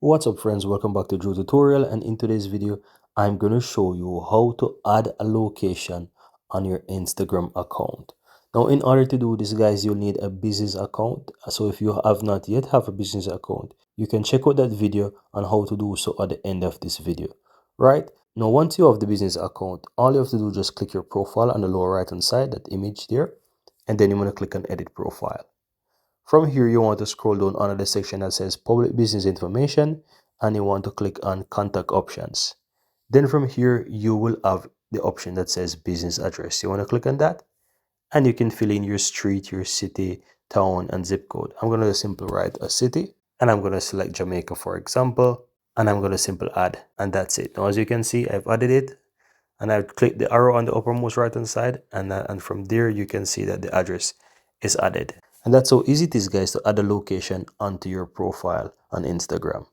What's up friends, welcome back to Drew Tutorial, and in today's video I'm going to show you how to add a location on your Instagram account. Now in order to do this guys, you'll need a business account. So if you have not yet have a business account, you can check out that video on how to do so at the end of this video. Right now, once you have the business account, all you have to do is just click your profile on the lower right hand side, that image there, and then you want to click on edit profile. From here, you want to scroll down under the section that says public business information, and you want to click on contact options. Then from here, you will have the option that says business address. You want to click on that, and you can fill in your street, your city, town, and zip code. I'm going to simply write a city, and I'm going to select Jamaica, for example, and I'm going to simply add, and that's it. Now, as you can see, I've added it, and I've clicked the arrow on the uppermost right hand side, and from there you can see that the address is added. And that's how easy it is guys to add a location onto your profile on Instagram.